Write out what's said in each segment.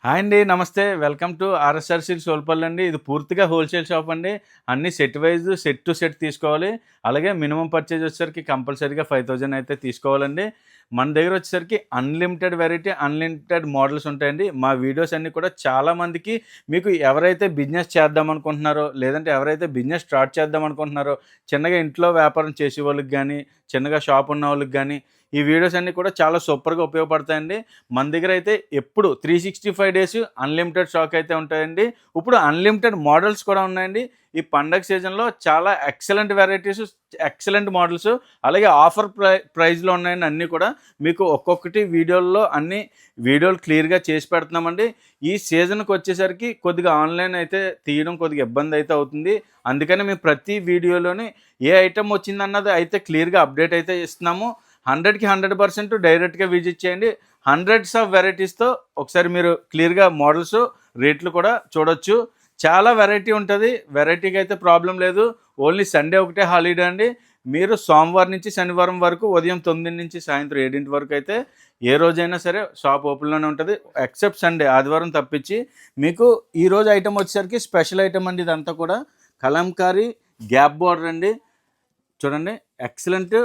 Hi అండి, నమస్తే. Welcome to RSR silks సోల్పల్లి అండి. ఇది పూర్తిగా హోల్సేల్ షాప్ అండి. అన్ని set wise set to set తీసుకోవాలి. అలాగే మినిమం పర్చేజ్ వచ్చేసరికి కంపల్సరీగా 5000 అయితే తీసుకోవాలండి. మన దగ్గర వచ్చేసరికి అన్లిమిటెడ్ వెరైటీ, అన్లిమిటెడ్ మోడల్స్ ఉంటాయండి. మా వీడియోస్ అన్నీ కూడా చాలామందికి మీకు ఎవరైతే బిజినెస్ చేద్దాం అనుకుంటున్నారో, లేదంటే ఎవరైతే బిజినెస్ స్టార్ట్ చేద్దాం అనుకుంటున్నారో, చిన్నగా ఇంట్లో వ్యాపారం చేసే వాళ్ళకి కానీ, చిన్నగా షాప్ ఉన్న వాళ్ళకి కానీ ఈ వీడియోస్ అన్నీ కూడా చాలా సూపర్గా ఉపయోగపడతాయండి. మన దగ్గర అయితే ఎప్పుడు 365 డేస్ అన్లిమిటెడ్ స్టాక్ అయితే ఉంటాయండి. ఇప్పుడు అన్లిమిటెడ్ మోడల్స్ కూడా ఉన్నాయండి. ఈ పండగ సీజన్లో చాలా ఎక్సలెంట్ వెరైటీస్, ఎక్సలెంట్ మోడల్స్, అలాగే ఆఫర్ ప్రైస్లో ఉన్నాయండి. అన్నీ కూడా మీకు ఒక్కొక్కటి వీడియోలు క్లియర్గా చేసి పెడుతున్నామండి. ఈ సీజన్కి వచ్చేసరికి కొద్దిగా ఆన్లైన్ అయితే తీయడం కొద్దిగా ఇబ్బంది అయితే అవుతుంది. అందుకని మేము ప్రతి వీడియోలోని ఏ ఐటమ్ వచ్చిందన్నది అయితే క్లియర్గా అప్డేట్ అయితే ఇస్తున్నాము. 100కి 100% డైరెక్ట్గా విజిట్ చేయండి. హండ్రెడ్స్ ఆఫ్ వెరైటీస్తో ఒకసారి మీరు క్లియర్గా మోడల్స్, రేట్లు కూడా చూడొచ్చు. చాలా వెరైటీ ఉంటుంది. వెరైటీకి అయితే ప్రాబ్లం లేదు. ఓన్లీ సండే ఒకటే హాలిడే అండి. మీరు సోమవారం నుంచి శనివారం వరకు ఉదయం 9 నుంచి సాయంత్రం 7 వరకు అయితే ఏ రోజైనా సరే షాప్ ఓపెన్లోనే ఉంటుంది. ఎక్సెప్ట్ సండే, ఆదివారం తప్పించి. మీకు ఈరోజు ఐటమ్ వచ్చేసరికి స్పెషల్ ఐటమ్ అండి. ఇదంతా కూడా కలంకారీ గ్యాప్ బార్డర్ అండి. చూడండి, ఎక్సలెంట్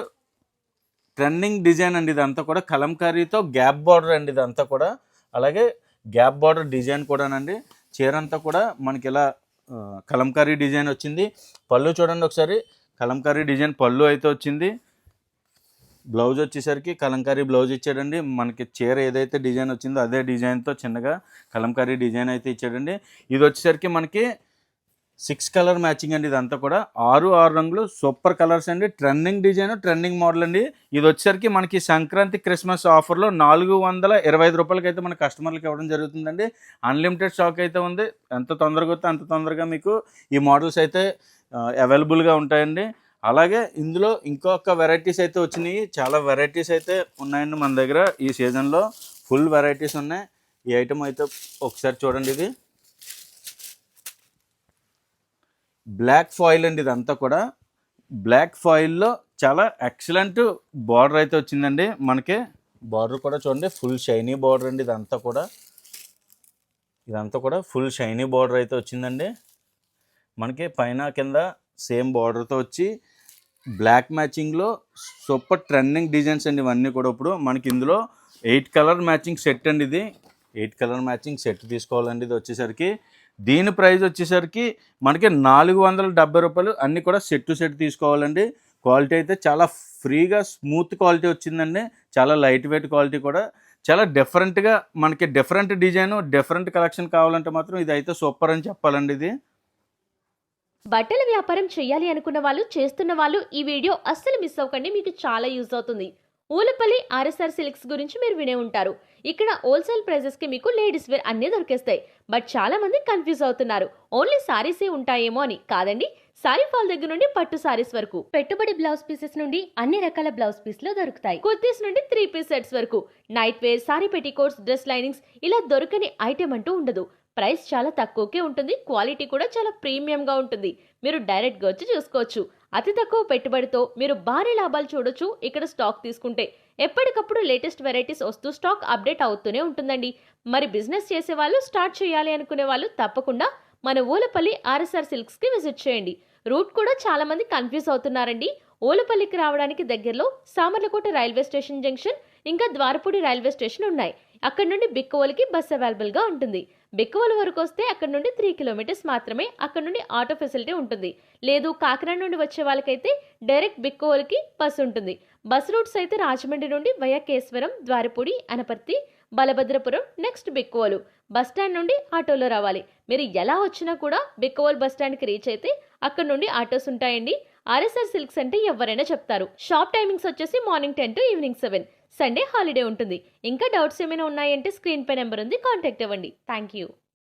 ట్రెండింగ్ డిజైన్ అండి. ఇదంతా కూడా కలంకారీతో గ్యాప్ బార్డర్ అండి. ఇదంతా కూడా అలాగే గ్యాప్ బార్డర్ డిజైన్ కూడానండి. చీర అంతా కూడా మనకి ఇలా కలంకారీ డిజైన్ వచ్చింది. పళ్ళు చూడండి ఒకసారి, కలంకారీ డిజైన్ పళ్ళు అయితే వచ్చింది. బ్లౌజ్ వచ్చేసరికి కలంకారీ బ్లౌజ్ ఇచ్చాడండి. మనకి చీర ఏదైతే డిజైన్ వచ్చిందో అదే డిజైన్తో చిన్నగా కలంకారీ డిజైన్ అయితే ఇచ్చాడండి. ఇది వచ్చేసరికి మనకి 6 కలర్ మ్యాచింగ్ అండి. ఇదంతా కూడా 6 రంగులు సూపర్ కలర్స్ అండి. ట్రెండింగ్ డిజైన్, ట్రెండింగ్ మోడల్ అండి. ఇది వచ్చేసరికి మనకి సంక్రాంతి క్రిస్మస్ ఆఫర్లో 425 రూపాయలకి అయితే మన కస్టమర్లకు ఇవ్వడం జరుగుతుందండి. అన్లిమిటెడ్ స్టాక్ అయితే ఉంది. ఎంత తొందరగా వస్తే అంత తొందరగా మీకు ఈ మోడల్స్ అయితే అవైలబుల్గా ఉంటాయండి. అలాగే ఇందులో ఇంకొక వెరైటీస్ అయితే వచ్చినాయి. చాలా వెరైటీస్ అయితే ఉన్నాయండి మన దగ్గర. ఈ సీజన్లో ఫుల్ వెరైటీస్ ఉన్నాయి. ఈ ఐటమ్ అయితే ఒకసారి చూడండి. ఇది బ్లాక్ ఫాయిల్ అండి. ఇదంతా కూడా బ్లాక్ ఫాయిల్లో చాలా ఎక్సలెంట్ బార్డర్ అయితే వచ్చిందండి. మనకి బార్డర్ కూడా చూడండి, ఫుల్ షైనీ బార్డర్ అండి. ఇదంతా కూడా ఫుల్ షైనీ బార్డర్ అయితే వచ్చిందండి. మనకి పైన కింద సేమ్ బార్డర్తో వచ్చి బ్లాక్ మ్యాచింగ్లో సూపర్ ట్రెండింగ్ డిజైన్స్ అండి. ఇవన్నీ కూడా ఇప్పుడు మనకి ఇందులో 8 కలర్ మ్యాచింగ్ సెట్ అండి. ఇది 8 కలర్ మ్యాచింగ్ సెట్ తీసుకోవాలండి. ఇది వచ్చేసరికి దీని ప్రైస్ వచ్చేసరికి మనకి 470 రూపాయలు. అన్నీ కూడా సెట్ టు సెట్ తీసుకోవాలండి. క్వాలిటీ అయితే చాలా ఫ్రీగా స్మూత్ క్వాలిటీ వచ్చిందండి. చాలా లైట్ వెయిట్ క్వాలిటీ కూడా. చాలా డిఫరెంట్గా మనకి డిఫరెంట్ డిజైన్, డిఫరెంట్ కలెక్షన్ కావాలంటే మాత్రం ఇది అయితే సూపర్ అని చెప్పాలండి. ఇది బట్టల వ్యాపారం చేయాలి అనుకున్న వాళ్ళు, చేస్తున్న వాళ్ళు ఈ వీడియో అస్సలు మిస్ అవ్వకండి. మీకు చాలా యూజ్ అవుతుంది. ఊలపల్లి ఆర్ఎస్ఆర్ సిల్క్స్ గురించి మీరు వినే ఉంటారు. ఇక్కడ హోల్సేల్ ప్రైజెస్ కి మీకు లేడీస్ వేర్ అన్నీ దొరికేస్తాయి. బట్ చాలా మంది కన్ఫ్యూజ్ అవుతున్నారు. ఓన్లీ సారీసే ఉంటాయేమో అని. కాదండి, సారీ ఫాల్ దగ్గర నుండి పట్టు సారీస్ వరకు, పెట్టుబడి బ్లౌజ్ పీసెస్ నుండి అన్ని రకాల బ్లౌజ్ పీస్లు దొరుకుతాయి. కుర్తీస్ నుండి 3 పీస్ సెట్స్ వరకు, night wear, sari petticoats, dress linings, ఇలా దొరకని ఐటెం అంటూ ఉండదు. ప్రైస్ చాలా తక్కువకే ఉంటుంది. క్వాలిటీ కూడా చాలా ప్రీమియంగా ఉంటుంది. మీరు డైరెక్ట్గా వచ్చి చూసుకోవచ్చు. అతి తక్కువ పెట్టుబడితో మీరు భారీ లాభాలు చూడొచ్చు ఇక్కడ స్టాక్ తీసుకుంటే. ఎప్పటికప్పుడు లేటెస్ట్ వెరైటీస్ వస్తూ స్టాక్ అప్డేట్ అవుతూనే ఉంటుందండి. మరి బిజినెస్ చేసే వాళ్ళు, స్టార్ట్ చేయాలి అనుకునే వాళ్ళు తప్పకుండా మన ఊలపల్లి ఆర్ఎస్ఆర్ సిల్క్స్ కి విజిట్ చేయండి. రూట్ కూడా చాలా మంది కన్ఫ్యూజ్ అవుతున్నారండి. ఊలపల్లికి రావడానికి దగ్గరలో సామర్లకోట రైల్వే స్టేషన్ జంక్షన్, ఇంకా ద్వారపూడి రైల్వే స్టేషన్ ఉన్నాయి. అక్కడ నుండి బిక్కవోలుకి బస్ అవైలబుల్ గా ఉంటుంది. బిక్కవోలు వరకు వస్తే అక్కడ నుండి 3 కిలోమీటర్స్ మాత్రమే. అక్కడ నుండి ఆటో ఫెసిలిటీ ఉంటుంది. లేదు, కాకినాడ నుండి వచ్చే వాళ్ళకైతే డైరెక్ట్ బిక్కవోలుకి బస్ ఉంటుంది. బస్ రూట్స్ అయితే రాజమండ్రి నుండి via Kesavaram, Dwarapudi, Anaparthi, Balabhadrapuram, next Bikkavolu. Bus stand నుండి ఆటోలో రావాలి. మీరు ఎలా వచ్చినా కూడా బిక్కవోలు బస్ స్టాండ్కి రీచ్ అయితే అక్కడ నుండి ఆటోస్ ఉంటాయండి. ఆర్ఎస్ఆర్ సిల్క్స్ అంటే ఎవరైనా చెప్తారు. షాప్ టైమింగ్స్ వచ్చేసి morning 10 to evening 7. Sunday holiday ఉంటుంది. ఇంకా డౌట్స్ ఏమైనా ఉన్నాయంటే స్క్రీన్ పై నెంబర్ ఉంది, కాంటాక్ట్ అవ్వండి. Thank you.